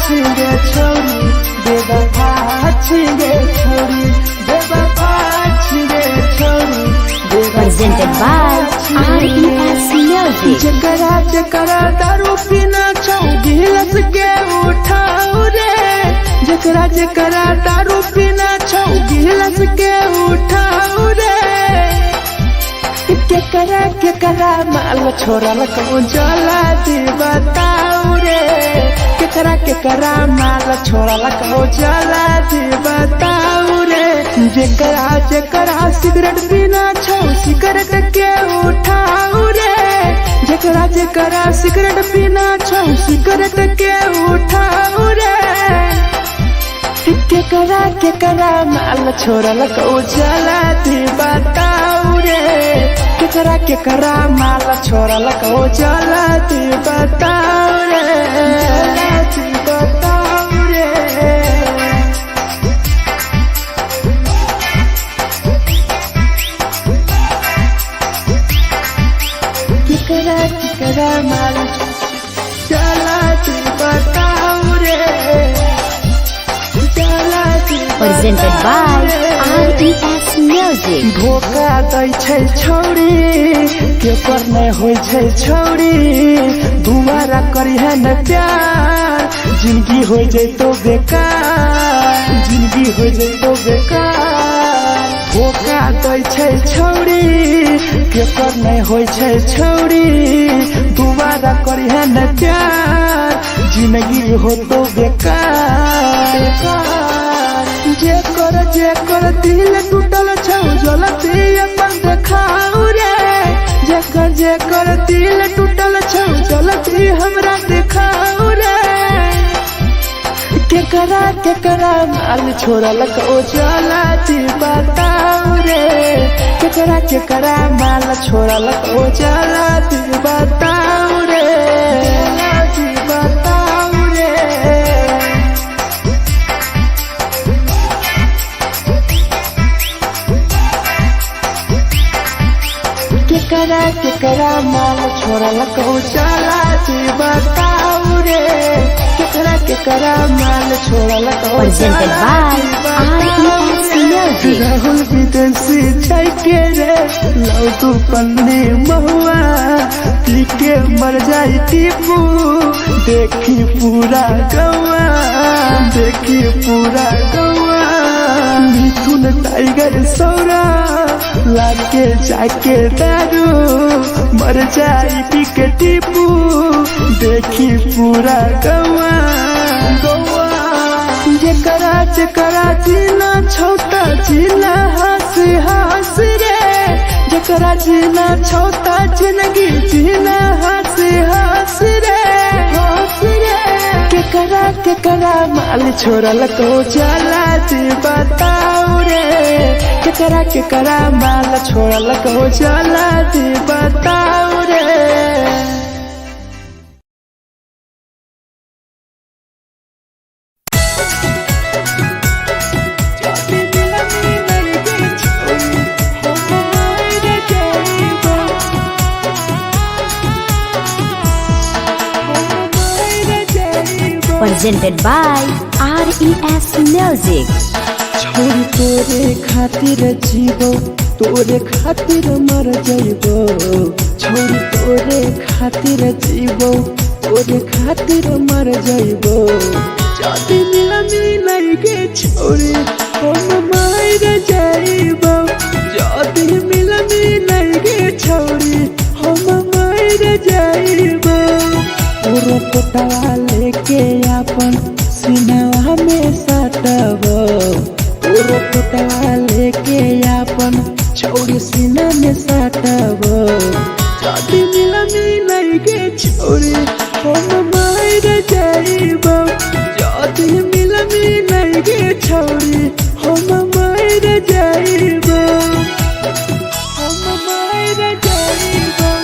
छिगे छोरी बेवफा छिगे छोरी बेवफा छिगे छोरी Presented by RES Music. जकरा जकरा दारू पीना छौ गिलास के उठाओ रे जकरा जकरा दारू पीना छौ गिलास के उठाओ रे केकरा माल छोड़ल कहूँ जला दी बताओ रे केकरा माल छोड़ल कहूँ जला दी बताओ रे जकरा सिगरेट पीना छौ सिगरेट के उठाओ रे जकरा सिगरेट पीना छौ सिगरेट के उठाओ रे केकरा माल छोड़ल कहूँ जला दी बताओ रे केकरा माल छोड़ल कहूँ जला दी बताओ रे जला दी बताओ रे केकरा माल जला दी बताओ रे जला दी Presented by RES Music. धोखा दै छै छौरी केकर नहीं होइ छै छौरी दुबारा करिहे न प्यार जिंदगी हो जैतो बेकार जिंदगी हो जैतो बेकार धोखा दै छै छौरी केकर नहीं होइ छै छौरी दुबारा करिहे न प्यार जिंदगी हो तो बेकार जेकर दिल टूटल छौ जलती अपन देखाओ रे जेकर दिल टूटल छौ जलती हमरा देखाओ रे केकरा माल छोड़ल कहूँ जला दी बताओ रे केकरा माल छोड़ल कहूँ जला दी बताओ रे जला दी बताओ रे केकरा माल छोड़ल कहूँ जला दी बताओ रे केकरा माल छोड़ल कहूँ Presented by RES Music. Rahul विदेशी छै के रे लौ तू पन्नी महुआ पी के मर जाई टीपू देखी पूरा गौआ देखी पूरा गौआ मिथुन टाइगर सौरा लाके जाके दारू मर जाई पी के टीपू देखी पूरा गौआ जकरा जीना छोटा जीना हंसी हंसी रे जकरा जीना छोटा जिंदगी जीना हंसी हंसी रे हंसी रे केकरा माल छोड़ल कहूँ जला दी बताओ रे केकरा माल छोड़ल कहूँ जला दी बताओ रे Presented by RES Music. छोरी तोरे खातिर जीवो तोरे खातिर मर जइबो छोरी तोरे खातिर जीवो तोरे खातिर मर जइबो जाति मिलनी नहीं गे छोरी हम मर जइबो जाति मिलनी नहीं गे छोरी हम मर जइबो पूरा पोटवा लेके अपन सिनवा में सटबो पूरा पोटवा लेके अपन छोरी सीना में सटबो जाति मिलनी नहीं गे छोरी हम मर जइबो जाति मिलनी नहीं गे छोरी हम मर जइबो हम मर जइबो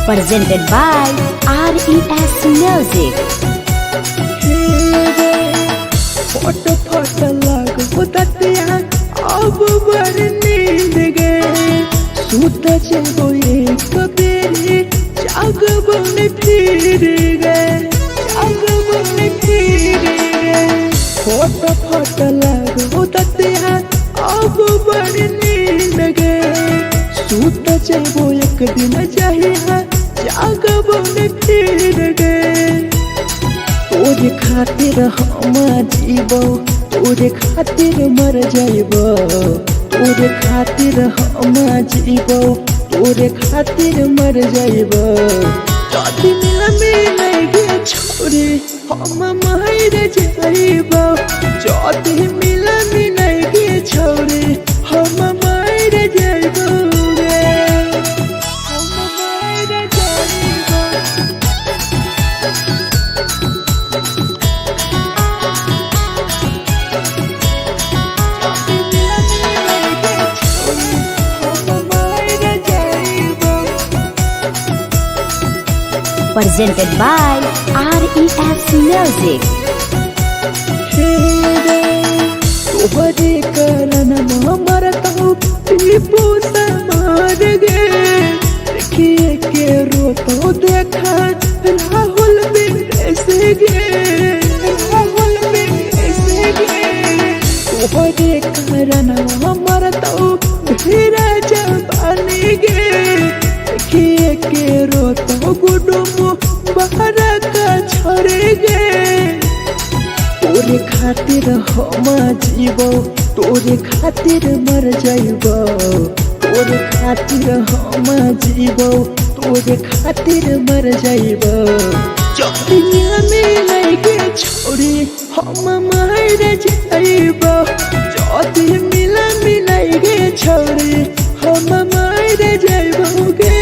Presented by RES Music. हे फट फट लागो ततिया अब बड़ी नींद गे सूत जेबो एक दिन जहिया जागबो न फिर गे तोरे खातिर हम जीबो तोरे खातिर मर जाइबो तोरे खातिर हम जीबो तोरे खातिर मर जाइबो जदी मिल गे छोरी हम मर जाइबो जदी मिल गे छोरी हम मर जाइबो रे हम मर जाइबो Presented by RES Music. तोहरे कारण मरता टीपू समार गे देखिए के रोतो देखा राहुल विदेश गे राहुल विदेश गे तोहरे कारण मरता ढेरा जवानी गे देखिए के रोतो गुडुमो बाहर का छोड़े गे तोरे खातिर हम जीबो तोरे खातिर मर जाइबो तोरे खातिर हम जीबो तोरे खातिर मर जाइबो जदी मिल गे छोरी हम मर जाइबो जदी मिल गे छोरी हम मर जाइबो गे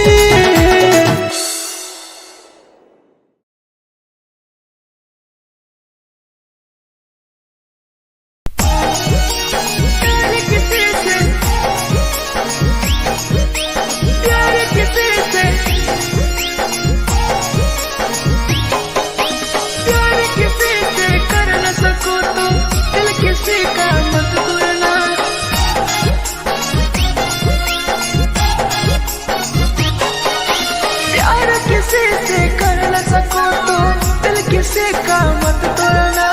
किसी का मत तोड़ना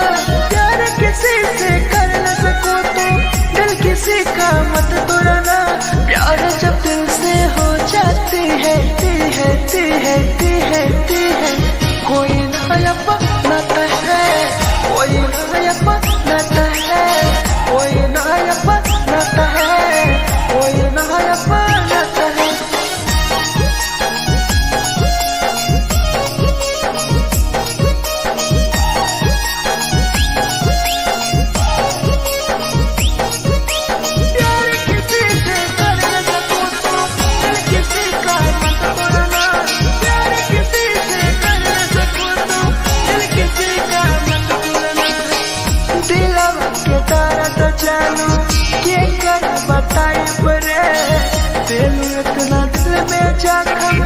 प्यार किसी से कर न सको तो दिल किसी का मत तोड़ना प्यार जब दिल से हो जाती है कोई नया बनाता है कोई नया बनाता है कोई नया बनाता है कोई नया बनाता है इतना दिल में जाकर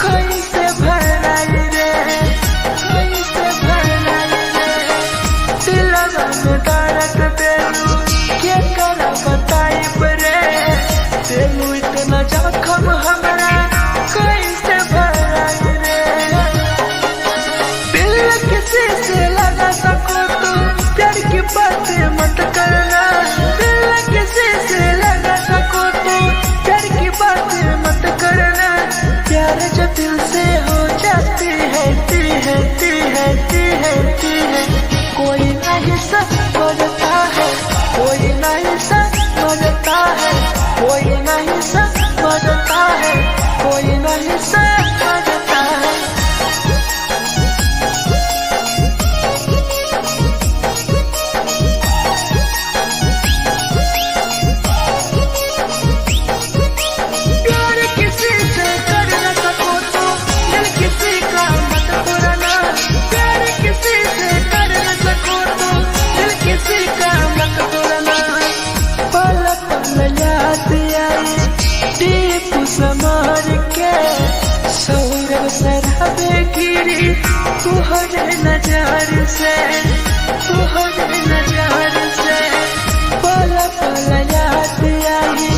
कहीं से भराई रे कहीं से भराई रे दिल में दर्द देलू क्या कर बताई रे देलू इतना जख्म हमारा कहीं से भराई रे दिल किसी से लगा सको तो प्यार की बातें मत करना दिल किसी से लगा सको तो प्यार की बातें मत करना प्यार जब दिल से हो जाती है कोई नहीं समझता है कोई नहीं समझता है कोई नहीं समझता है कोई नहीं समझता है तुहरे नजार से पल पल याद आई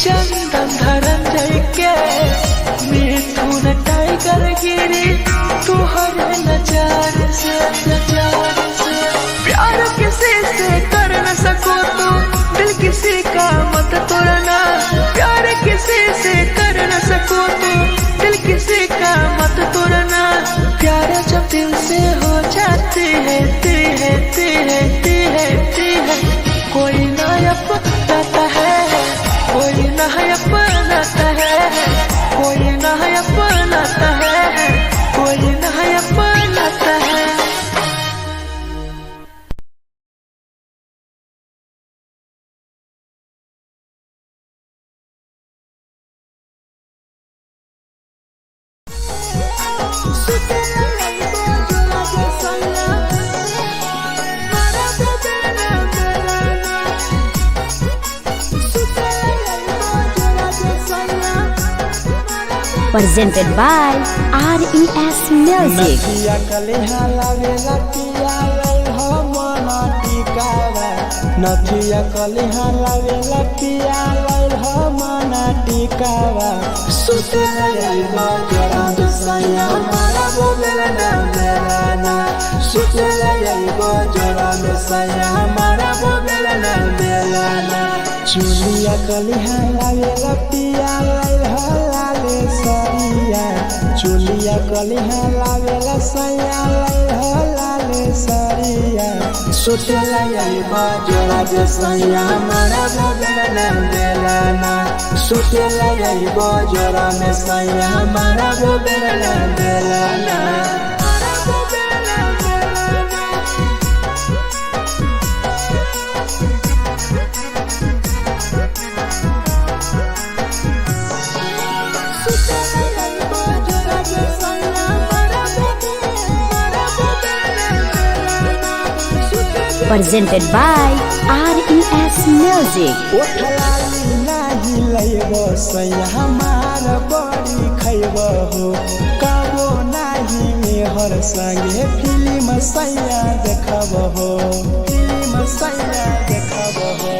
चंदन धरम के मिथुन टाइगर गिरी तुहरे नजार से प्यार किसी से किसी का मत तोड़ना, प्यार किसी से कर न सको तो दिल किसी का मत तोड़ना। प्यार जब दिल से हो जाती है कोई ना अपनाता है, कोई ना अपनाता है, कोई ना अपनाता है, कोई ना अपनाता है। Presented by RES Music. नथिया कलिहा लावेला पिया लई हो मना टिकावा, नथिया कलिहा लावेला पिया लई हो मना टिकावा। सुते लई बजरा सैया मारा बोलेला ना मेलाना, सुते लई बजरा सैया मारा बोलेला ना मेलाना। चुलिया कलिहा लावेला पिया लई हो लाले सरिया, चुलिया कलिहा लावेला सैया लई हो लाले सरिया। सुतेला यही बजरा सैया मारा बोलेला ना मेलाना, सुतेला यही बजरा में सैया मारा बोलेला ना Melana. Presented by RES Music. ओठलाली नाही लइबो सैया हमार बड़ी खइबो हो, कबो नाही मेहर संगे फिल्म सैया देखबो हो, फिल्म सैया देखबो हो।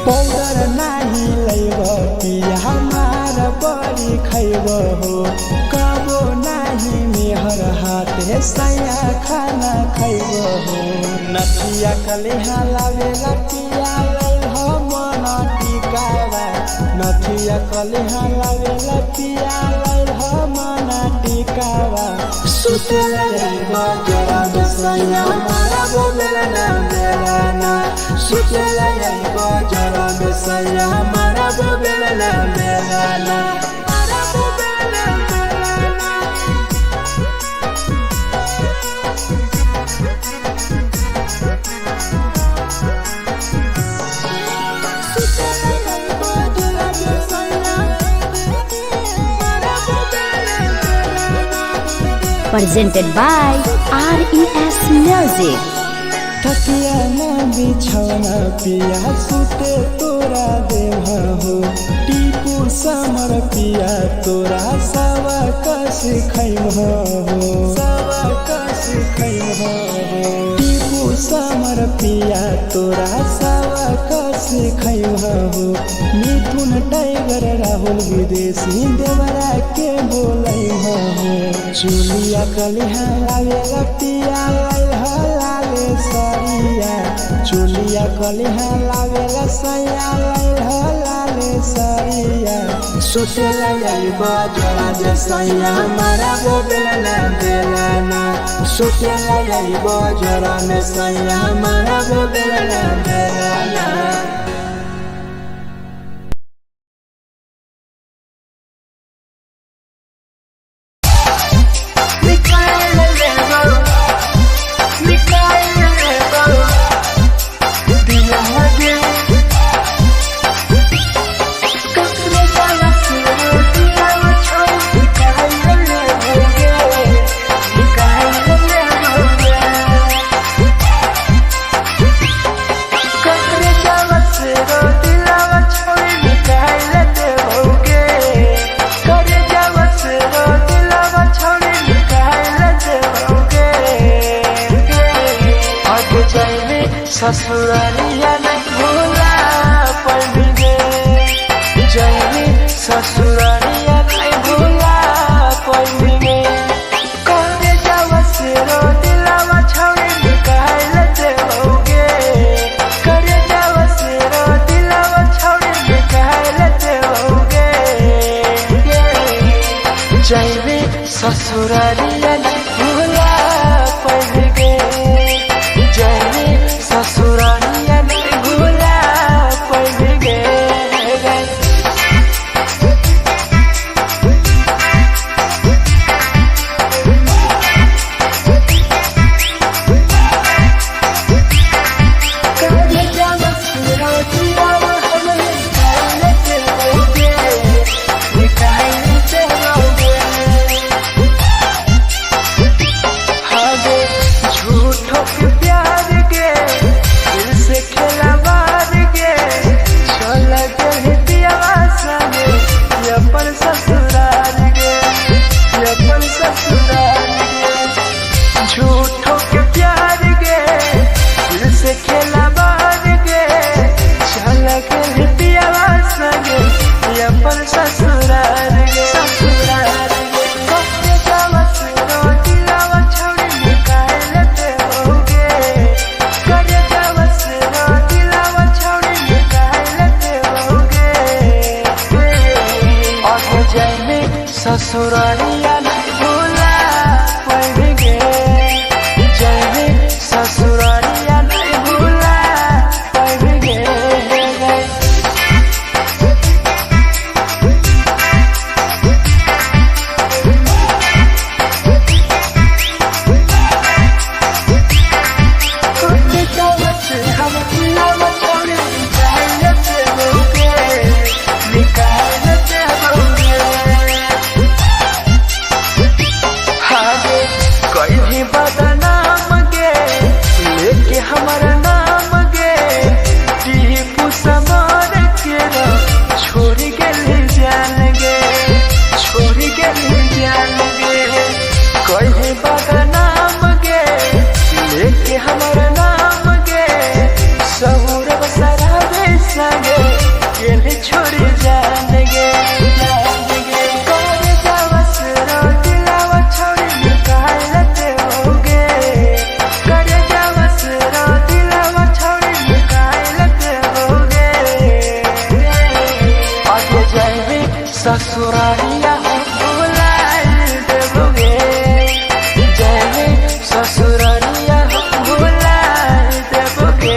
पाउडर नाही लइबो पिया हमार बड़ी खइबो हो, कबो नाही मेहर हाथे सैया खाना खइबो हो। नथिया कलिहा लावेला पिया लई हो मना टिकावा, नथिया कलिहा लावेला पिया लई हो मना टिकावा। सुतेला यही बजरा सैया मारा बोलेला ना मेलाना, सुतेला यही बजरा सैया मारा बोलेला ना Melana. Presented by RES Music. तकिया ना बिछौना पिया सुते तोरा देवा हो, टीपू समर पिया तोरा सवा कस खैम हो, सवा कस खैम हो। टीपू समर पिया तोरा सवा कस खैम हो। मिथुन टाइगर राहुल विदेशी देवरा के बोलै हो। चुलिया कलिहा लावेला पिया लई हो लाले सरिया, चुलिया कलिहा लावेला सैया लई हो लाले सरिया। सुतेला यही बजरा सैया मारा बोलेला ना मेलाना, सुतेला यही बजरा में सैया मारा बोलेला ना मेलाना। ससुरालिया नहीं भूला पड़ेंगे, जैनी ससुरालिया नहीं भूला पड़ेंगे। करे जावा से रो दिलावा छौड़ी निकाल देओगे, करे जावा से रो दिलावा हमारा नाम गे टीपू समार के छोड़ गेली जान गे छोड़ गेली जान गे कहे बागा नाम गे लेके हमारा नाम गे सहूर बसरा संगे गेली छोड़ी जान गे ससुरारिया भुलाए देबोगे जय ससुरारिया भुलाए देबोगे।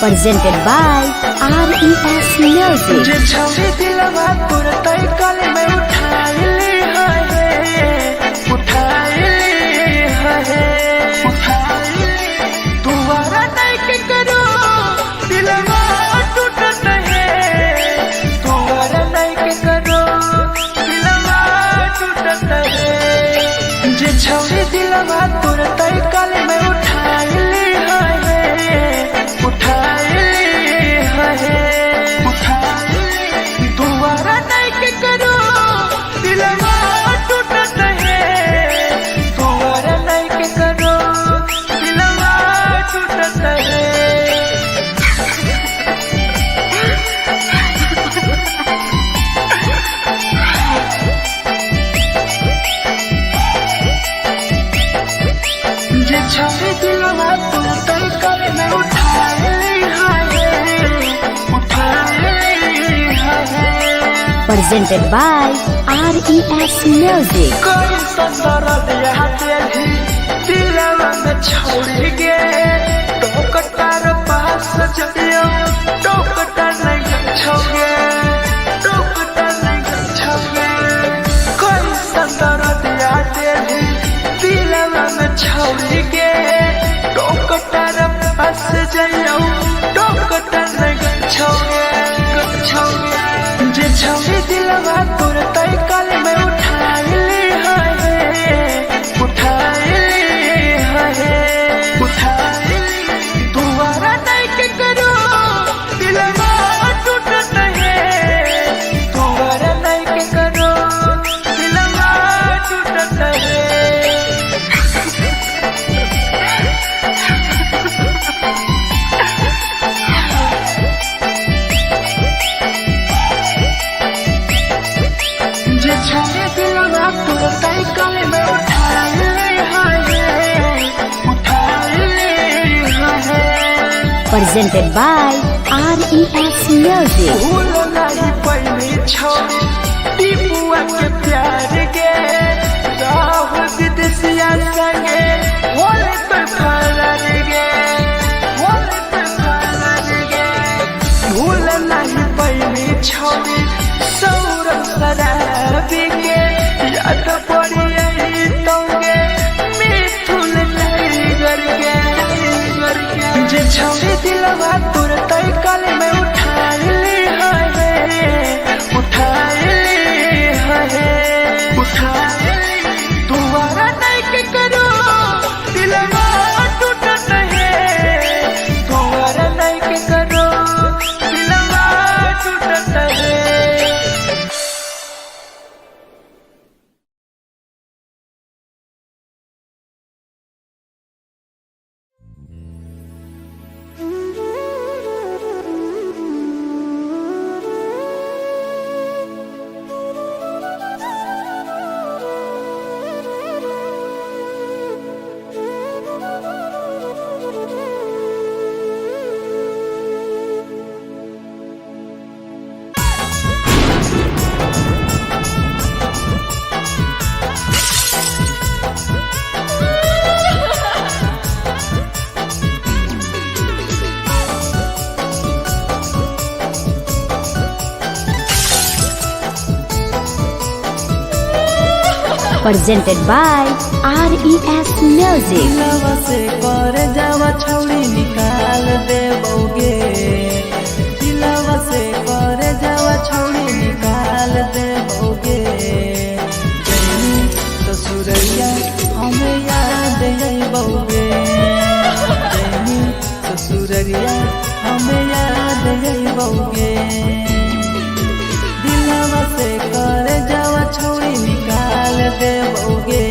Presented by RES Music. तुम्हारा नहीं के करो दिलवा presented by RES Music. कोई संदर दिया तेरी दिलवा में छोड़ के टोकटार पास चलियो टोकटार नहीं छोगे टोकटार नहीं छोगे कोई संदर दिया तेरी दिलवा में छोड़ के टोकटार पास चलियो टोकटार नहीं छोगे छोगे जे छोड़ी दिलवा तोर तय कल में उठाई ली दोबारा नहीं के करो दिलवा टूटत है दोबारा नहीं के करो दिलवा टूटत है छोड़े दिलवा तोर तय कल में उठाई Presented by RES Music. भूल नहीं पहली छोड़ी टीपुआ के प्यार के राहुल विदेशिया संगे होले तो फरार गे होले तो फरार गे भूल नहीं पहली छोड़ी सौरभ शराबी के याद पड़ी आई तोगे मिथुन टाइगर के जे छोड़ी दिलवा तोर तय कल में उठाई ली दोबारा नहीं के करो दिलवा टूटत है दोबारा नहीं के करो दिलवा टूटत है Presented by RES Music. दिलवा से कर जावा छौड़ी निकाल देबोगे दिलवा से कर जावा छौड़ी निकाल देबोगे जैनी ससुरैया हमें याद अइबोगे जैनी ससुरैया हमें याद अइबोगे दिलवा से कर जावा छौड़ी निकाल देबोगे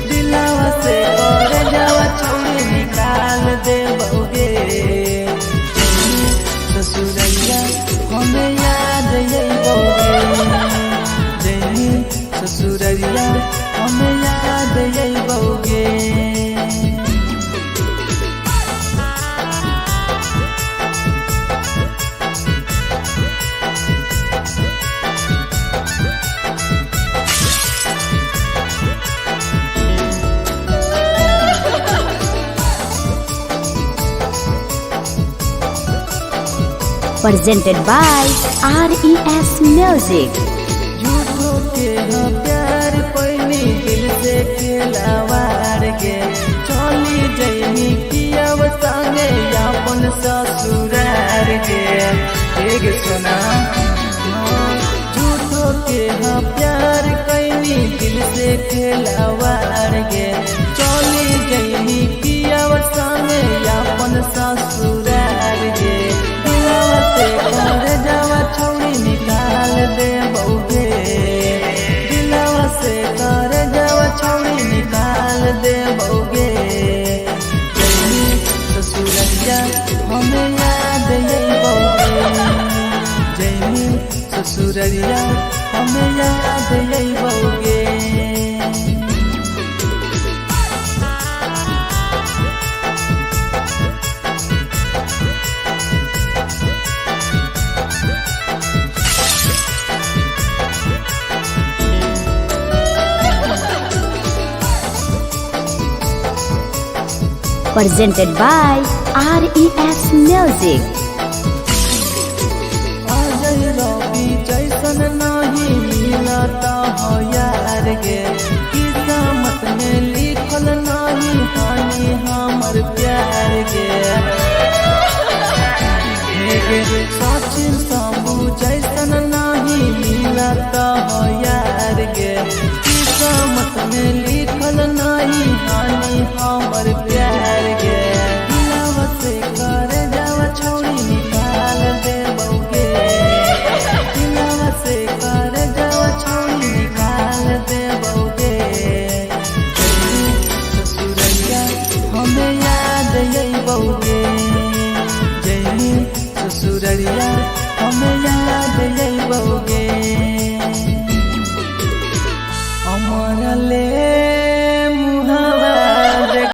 दिलवा से कर जावा छौड़ी निकाल देबोगे ससुरैया हमें याद अइबोगे जैनी ससुरैया हमें याद अइबोगे Presented by RES Music. झूठो के हो प्यार पैनी दिल से खिलावार के चली जैनी कियब संगे अपन ससुरार के एक सुना झूठो के हो प्यार कैनी दिल से खिलावार के चली जैनी कियब संगे अपन ससुरार के कर जावा छौड़ी निकाल देबोगे दिलवा से कर जावा छौड़ी निकाल देबोगे जैनी ससुरैया हमें याद अइबोगे जैनी ससुरैया हमें याद अइबोगे presented by RES Music. Ajay रवि जैसन नहीं मिलता हो यार गे, किस्मत में लिखल नहीं हानि हमर प्यार गे। सचिन साबू जैसन नहीं मिलता हो यार गे, किस्मत में लिखल नहीं हानि हमर प्यार गे। दिलवा से कर जावा छोड़ी निकाल दे बउगे, दिलवा से कर जावा छोड़ी निकाल दे बउगे। ससुरैया हमें याद आई बउगे।